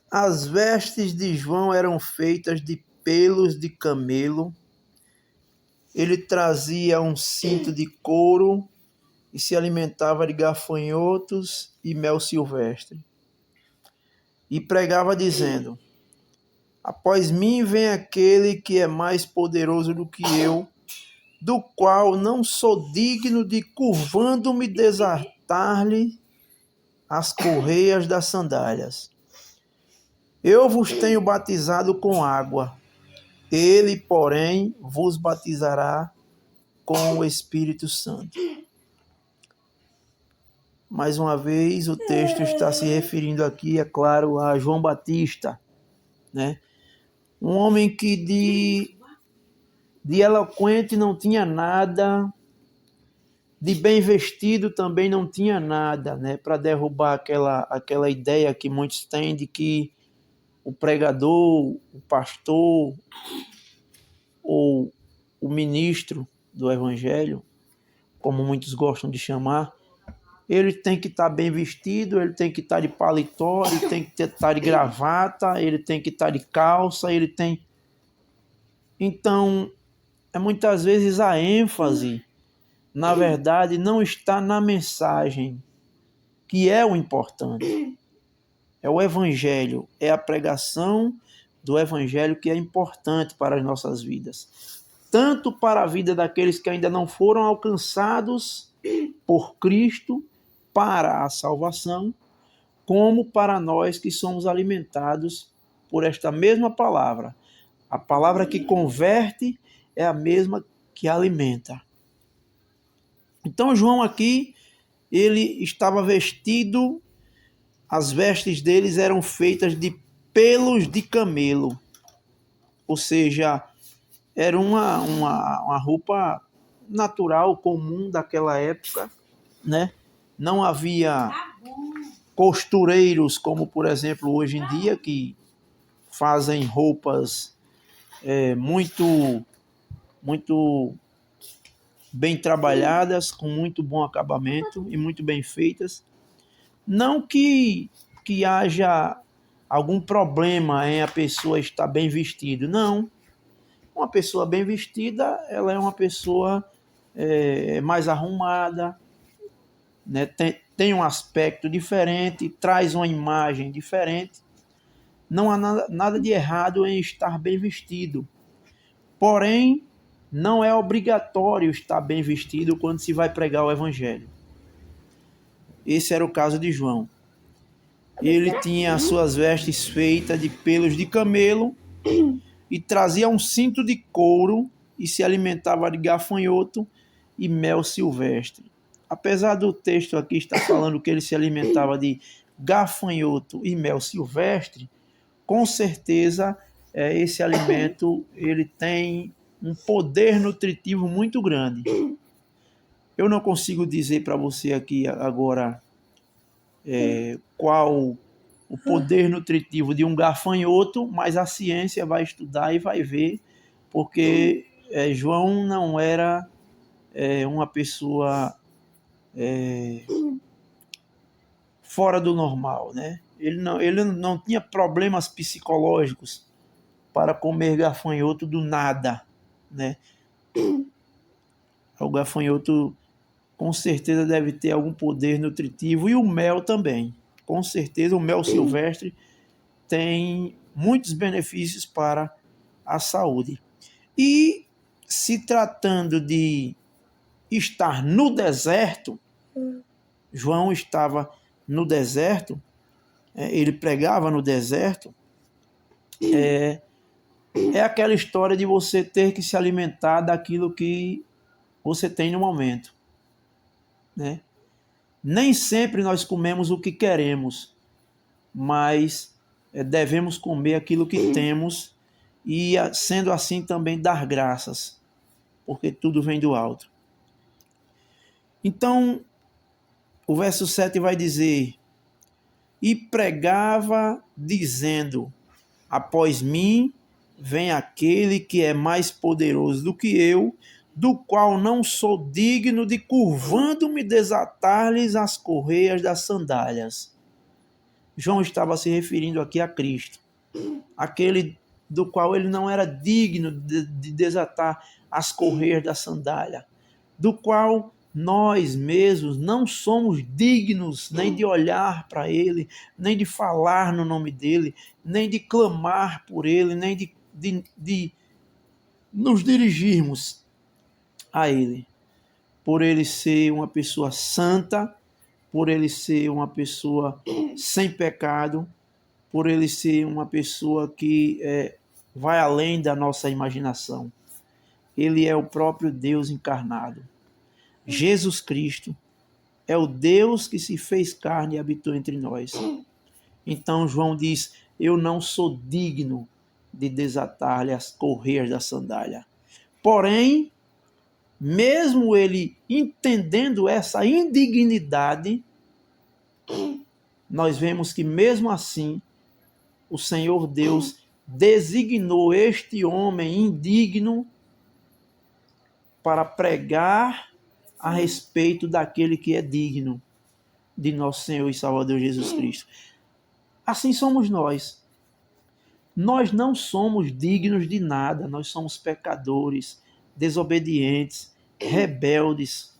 As vestes de João eram feitas de pelos de camelo. Ele trazia um cinto de couro e se alimentava de gafanhotos e mel silvestre. E pregava dizendo: após mim vem aquele que é mais poderoso do que eu, do qual não sou digno de, curvando-me, desatar-lhe as correias das sandálias. Eu vos tenho batizado com água, ele, porém, vos batizará com o Espírito Santo. Mais uma vez, o texto está se referindo aqui, é claro, a João Batista, né? Um homem que de eloquente não tinha nada, de bem vestido também não tinha nada, né? Para derrubar aquela ideia que muitos têm de que o pregador, o pastor ou o ministro do evangelho, como muitos gostam de chamar, ele tem que estar bem vestido, ele tem que estar de paletó, ele tem que estar de gravata, ele tem que estar de calça, ele tem... Então, muitas vezes a ênfase, na verdade, não está na mensagem, que é o importante. É o evangelho, é a pregação do evangelho que é importante para as nossas vidas. Tanto para a vida daqueles que ainda não foram alcançados por Cristo para a salvação, como para nós que somos alimentados por esta mesma palavra. A palavra que converte é a mesma que alimenta. Então João aqui, ele estava vestido, as vestes deles eram feitas de pelos de camelo, ou seja, era uma roupa natural, comum daquela época, né? Não havia costureiros como, por exemplo, hoje em dia, que fazem roupas muito bem trabalhadas, com muito bom acabamento e muito bem feitas. Não que haja algum problema em a pessoa estar bem vestida, não. Uma pessoa bem vestida, ela é uma pessoa mais arrumada, né? Tem um aspecto diferente, traz uma imagem diferente. Não há nada de errado em estar bem vestido. Porém, não é obrigatório estar bem vestido quando se vai pregar o evangelho. Esse era o caso de João. Ele tinha as suas vestes feitas de pelos de camelo e trazia um cinto de couro e se alimentava de gafanhoto e mel silvestre. Apesar do texto aqui estar falando que ele se alimentava de gafanhoto e mel silvestre, com certeza esse alimento ele tem um poder nutritivo muito grande. Eu não consigo dizer para você aqui agora qual o poder nutritivo de um gafanhoto, mas a ciência vai estudar e vai ver, porque João não era uma pessoa fora do normal, né? Ele não tinha problemas psicológicos para comer gafanhoto do nada, né? O gafanhoto com certeza deve ter algum poder nutritivo, e o mel também. Com certeza o mel silvestre tem muitos benefícios para a saúde. E se tratando de estar no deserto, João estava no deserto, ele pregava no deserto, é aquela história de você ter que se alimentar daquilo que você tem no momento, né? Nem sempre nós comemos o que queremos, mas devemos comer aquilo que temos e, sendo assim, também dar graças, porque tudo vem do alto. Então, o verso 7 vai dizer: e pregava dizendo, após mim vem aquele que é mais poderoso do que eu, do qual não sou digno de, curvando-me, desatar-lhes as correias das sandálias. João estava se referindo aqui a Cristo, aquele do qual ele não era digno de desatar as correias da sandália, do qual nós mesmos não somos dignos nem de olhar para ele, nem de falar no nome dele, nem de clamar por ele, nem de nos dirigirmos a ele. Por ele ser uma pessoa santa, por ele ser uma pessoa sem pecado, por ele ser uma pessoa que vai além da nossa imaginação. Ele é o próprio Deus encarnado. Jesus Cristo é o Deus que se fez carne e habitou entre nós. Então João diz, eu não sou digno de desatar-lhe as correias da sandália. Porém, mesmo ele entendendo essa indignidade, nós vemos que mesmo assim, o Senhor Deus designou este homem indigno para pregar a respeito daquele que é digno de nosso Senhor e Salvador Jesus Cristo. Assim somos nós. Nós não somos dignos de nada, nós somos pecadores, desobedientes, rebeldes.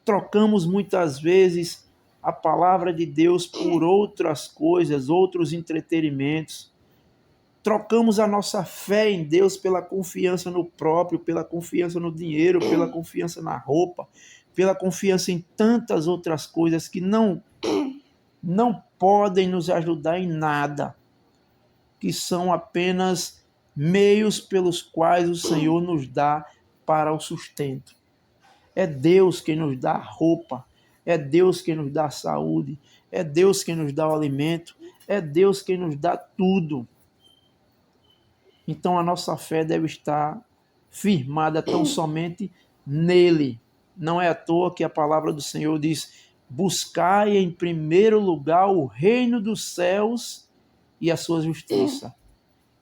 Trocamos muitas vezes a palavra de Deus por outras coisas, outros entretenimentos. Trocamos a nossa fé em Deus pela confiança no próprio, pela confiança no dinheiro, pela confiança na roupa, pela confiança em tantas outras coisas que não podem nos ajudar em nada, que são apenas meios pelos quais o Senhor nos dá para o sustento. É Deus quem nos dá roupa, é Deus quem nos dá saúde, é Deus quem nos dá o alimento, é Deus quem nos dá tudo. Então a nossa fé deve estar firmada tão somente nele. Não é à toa que a palavra do Senhor diz, buscai em primeiro lugar o reino dos céus e a sua justiça.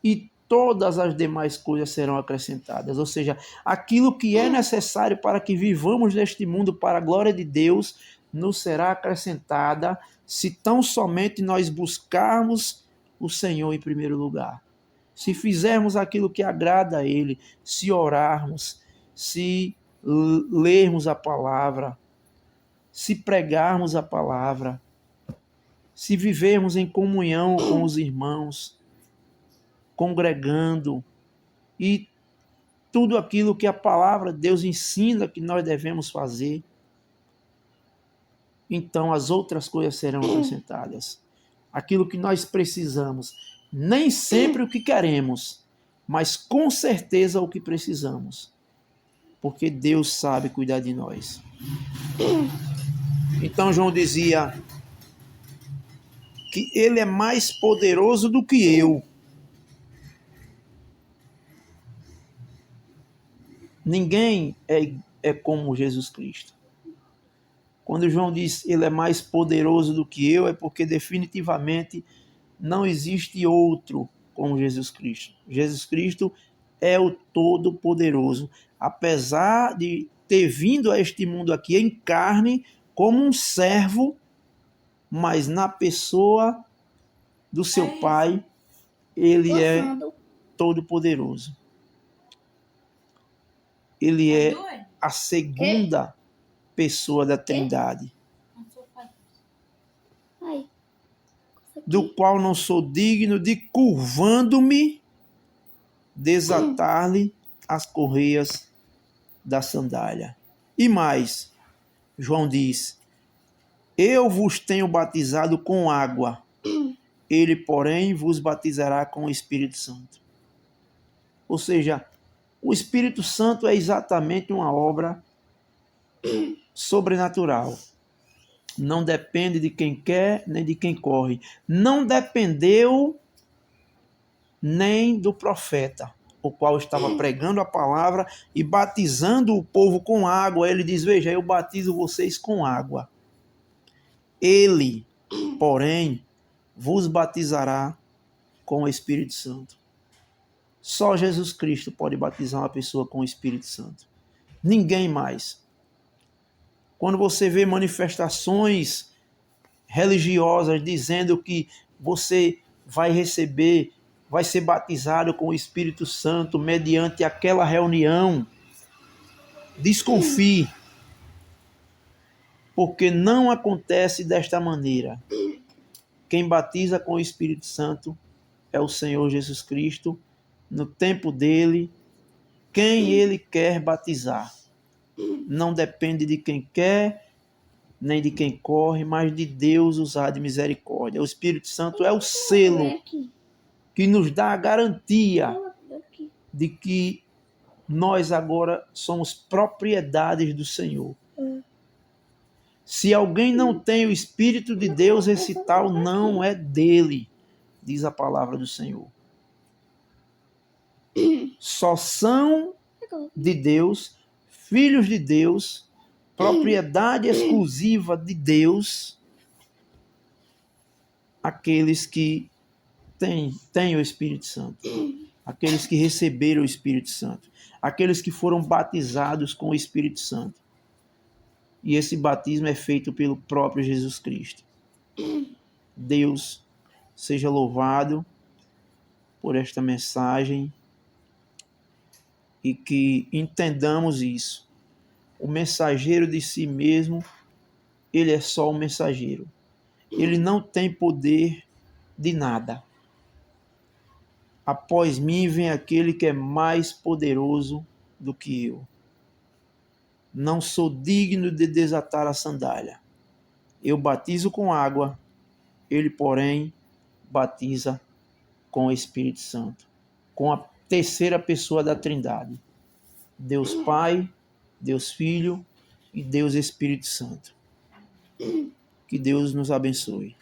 E todas as demais coisas serão acrescentadas. Ou seja, aquilo que é necessário para que vivamos neste mundo para a glória de Deus, nos será acrescentada se tão somente nós buscarmos o Senhor em primeiro lugar. Se fizermos aquilo que agrada a Ele, se orarmos, se lermos a palavra, se pregarmos a palavra, se vivermos em comunhão com os irmãos, congregando, e tudo aquilo que a palavra de Deus ensina que nós devemos fazer, então as outras coisas serão acrescentadas. Aquilo que nós precisamos, nem sempre o que queremos, mas com certeza o que precisamos, porque Deus sabe cuidar de nós. Então João dizia que ele é mais poderoso do que eu. Ninguém é como Jesus Cristo. Quando João diz ele é mais poderoso do que eu, é porque definitivamente não existe outro como Jesus Cristo. Jesus Cristo é o Todo-Poderoso. Apesar de ter vindo a este mundo aqui em carne como um servo, mas na pessoa do seu Pai, ele é Todo-Poderoso. Ele é a segunda pessoa da Trindade, do qual não sou digno de, curvando-me, desatar-lhe as correias da sandália. E mais, João diz, eu vos tenho batizado com água, ele, porém, vos batizará com o Espírito Santo. Ou seja, o Espírito Santo é exatamente uma obra sobrenatural. Não depende de quem quer, nem de quem corre. Não dependeu nem do profeta, o qual estava pregando a palavra e batizando o povo com água. Ele diz, veja, eu batizo vocês com água. Ele, porém, vos batizará com o Espírito Santo. Só Jesus Cristo pode batizar uma pessoa com o Espírito Santo. Ninguém mais. Quando você vê manifestações religiosas dizendo que você vai receber, vai ser batizado com o Espírito Santo mediante aquela reunião. Desconfie, porque não acontece desta maneira. Quem batiza com o Espírito Santo é o Senhor Jesus Cristo, no tempo dele, quem ele quer batizar. Não depende de quem quer, nem de quem corre, mas de Deus usar de misericórdia. O Espírito Santo é o selo que nos dá a garantia de que nós agora somos propriedades do Senhor. Se alguém não tem o Espírito de Deus, esse tal não é dele, diz a palavra do Senhor. Só são de Deus, filhos de Deus, propriedade exclusiva de Deus, aqueles que têm o Espírito Santo, aqueles que receberam o Espírito Santo, aqueles que foram batizados com o Espírito Santo. E esse batismo é feito pelo próprio Jesus Cristo. Deus seja louvado por esta mensagem e que entendamos isso. O mensageiro de si mesmo, ele é só um mensageiro. Ele não tem poder de nada. Após mim vem aquele que é mais poderoso do que eu. Não sou digno de desatar a sandália. Eu batizo com água, ele, porém, batiza com o Espírito Santo, com a terceira pessoa da Trindade. Deus Pai, Deus Filho e Deus Espírito Santo. Que Deus nos abençoe.